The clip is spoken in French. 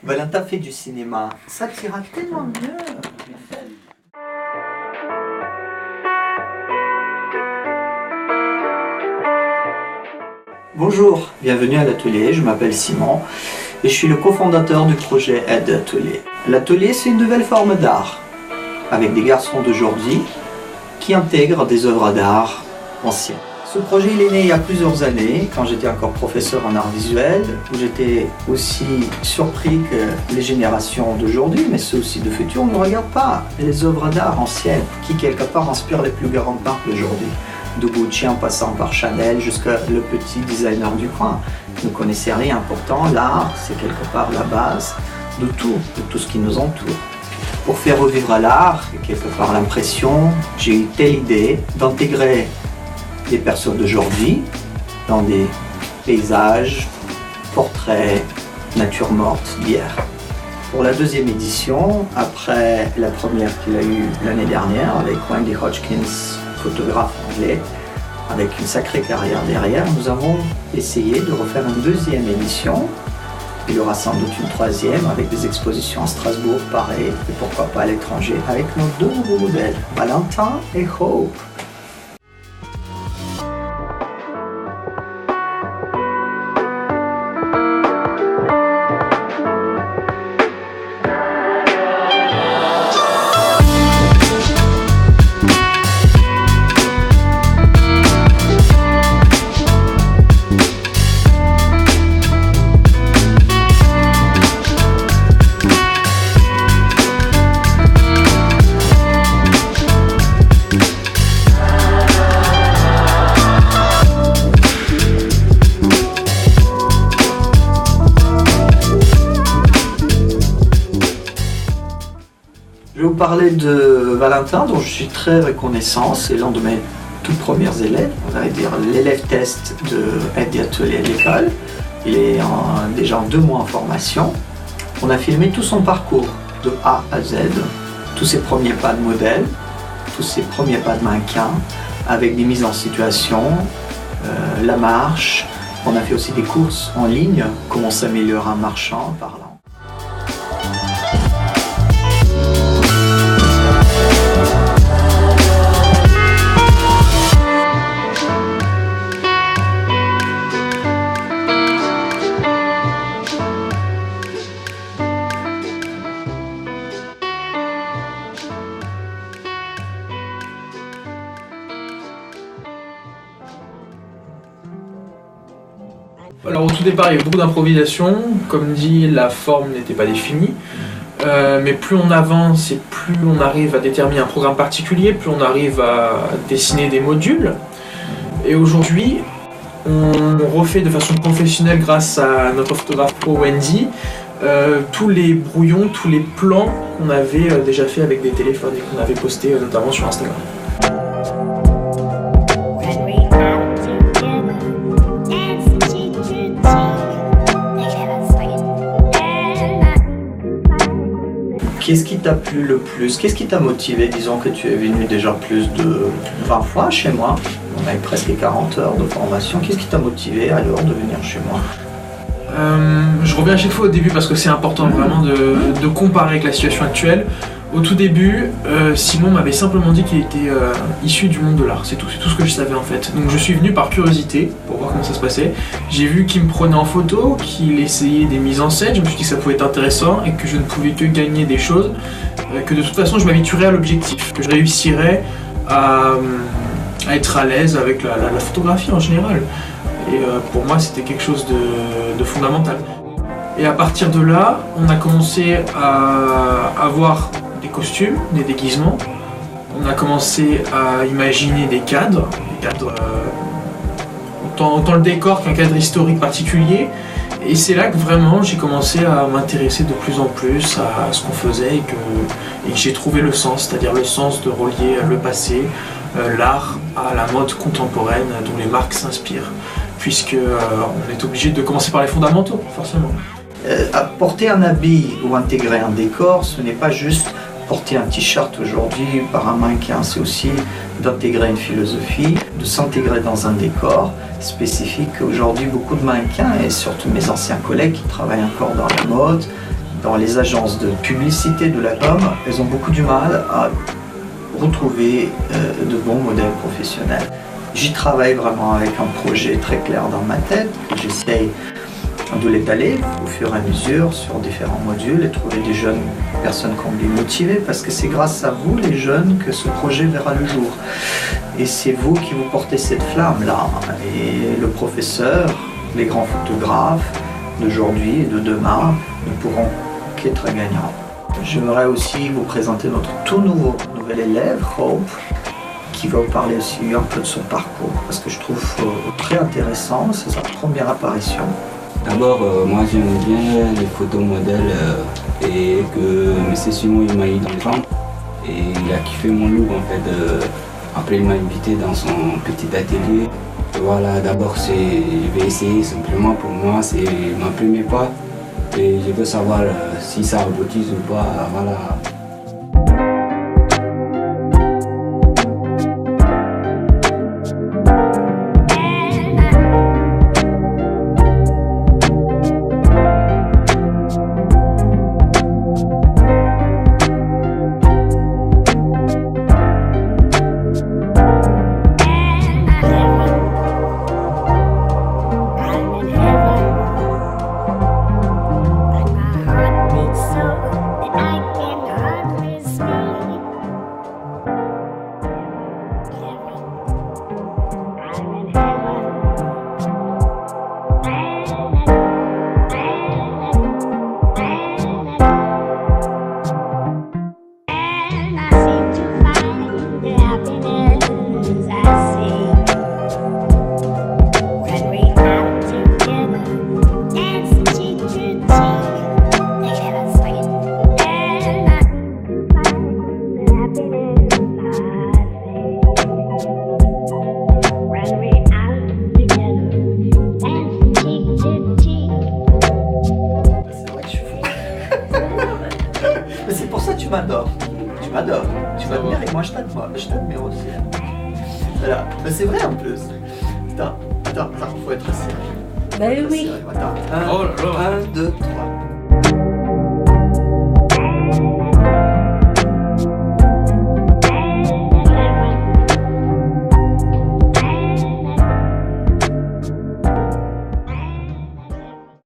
Valentin fait du cinéma, ça t'ira tellement mieux. Bonjour, bienvenue à l'atelier, je m'appelle Simon et je suis le cofondateur du projet Aide Atelier. L'atelier, c'est une nouvelle forme d'art, avec des garçons d'aujourd'hui qui intègrent des œuvres d'art anciennes. Ce projet il est né il y a plusieurs années, quand j'étais encore professeur en art visuel, où j'étais aussi surpris que les générations d'aujourd'hui, mais ceux aussi de futur, ne regardent pas les œuvres d'art anciennes, qui quelque part inspirent les plus grandes marques d'aujourd'hui. De Gucci en passant par Chanel jusqu'à le petit designer du coin. Ne connaissez rien, pourtant l'art c'est quelque part la base de tout ce qui nous entoure. Pour faire revivre l'art, et quelque part l'impression, j'ai eu telle idée d'intégrer des personnes d'aujourd'hui dans des paysages, portraits, nature morte d'hier. Pour la deuxième édition, après la première qu'il a eue l'année dernière avec Wendy Hodgkins, photographe anglais, avec une sacrée carrière derrière, nous avons essayé de refaire une deuxième édition. Il y aura sans doute une troisième avec des expositions à Strasbourg, Paris et pourquoi pas à l'étranger avec nos deux nouveaux modèles, Valentin et Hope. Je vais vous parler de Valentin, dont je suis très reconnaissant. C'est l'un de mes tout premiers élèves, on va dire l'élève test de Aide Atelier à l'école. Il est déjà en 2 mois en formation. On a filmé tout son parcours de A à Z, tous ses premiers pas de modèle, tous ses premiers pas de mannequin, avec des mises en situation, la marche. On a fait aussi des courses en ligne, comment s'améliorer en marchant, en parlant. Alors au tout départ il y a eu beaucoup d'improvisation, comme dit la forme n'était pas définie, mais plus on avance et plus on arrive à déterminer un programme particulier, plus on arrive à dessiner des modules. Et aujourd'hui on refait de façon professionnelle grâce à notre photographe pro Wendy tous les brouillons, tous les plans qu'on avait déjà fait avec des téléphones et qu'on avait postés notamment sur Instagram. Qu'est-ce qui t'a plu le plus? Qu'est-ce qui t'a motivé? Disons que tu es venu déjà plus de 20 fois chez moi. On avait presque 40 heures de formation. Qu'est-ce qui t'a motivé alors de venir chez moi? Je reviens à chaque fois au début parce que c'est important vraiment de comparer avec la situation actuelle. Au tout début, Simon m'avait simplement dit qu'il était issu du monde de l'art, c'est tout ce que je savais en fait. Donc je suis venu par curiosité pour voir comment ça se passait. J'ai vu qu'il me prenait en photo, qu'il essayait des mises en scène, je me suis dit que ça pouvait être intéressant et que je ne pouvais que gagner des choses, que de toute façon je m'habituerais à l'objectif, que je réussirais à être à l'aise avec la photographie en général. Et pour moi c'était quelque chose de fondamental. Et à partir de là, on a commencé à avoir des costumes, des déguisements. On a commencé à imaginer des cadres autant le décor qu'un cadre historique particulier. Et c'est là que vraiment j'ai commencé à m'intéresser de plus en plus à ce qu'on faisait et que j'ai trouvé le sens, c'est-à-dire le sens de relier le passé, l'art à la mode contemporaine dont les marques s'inspirent, puisque on est obligé de commencer par les fondamentaux, forcément. Porter un habit ou intégrer un décor, ce n'est pas juste Porter un t-shirt aujourd'hui par un mannequin, c'est aussi d'intégrer une philosophie, de s'intégrer dans un décor spécifique. Aujourd'hui, beaucoup de mannequins, et surtout mes anciens collègues qui travaillent encore dans la mode, dans les agences de publicité de la com, elles ont beaucoup du mal à retrouver de bons modèles professionnels. J'y travaille vraiment avec un projet très clair dans ma tête. J'essaye de l'étaler au fur et à mesure sur différents modules et trouver des jeunes personnes qui ont les motiver, parce que c'est grâce à vous, les jeunes, que ce projet verra le jour. Et c'est vous qui vous portez cette flamme-là. Et le professeur, les grands photographes d'aujourd'hui et de demain ne pourront qu'être gagnants. J'aimerais aussi vous présenter notre tout nouvel élève, Hope, qui va vous parler aussi un peu de son parcours, parce que je trouve très intéressant, c'est sa première apparition. D'abord, moi j'aime bien les photos modèles et que M. Simon il m'a eu dans les jambes et il a kiffé mon look en fait. Après il m'a invité dans son petit atelier. Et voilà, d'abord je vais essayer simplement pour moi, c'est mon premier pas et je veux savoir si ça aboutit ou pas. Voilà. Mais c'est pour ça que tu m'adores. Tu m'adores. Tu m'admires et moi je t'admire aussi. Voilà. Mais c'est vrai en plus. Attends, faut être sérieux. Bah oui. Attends. 1, 2, 3.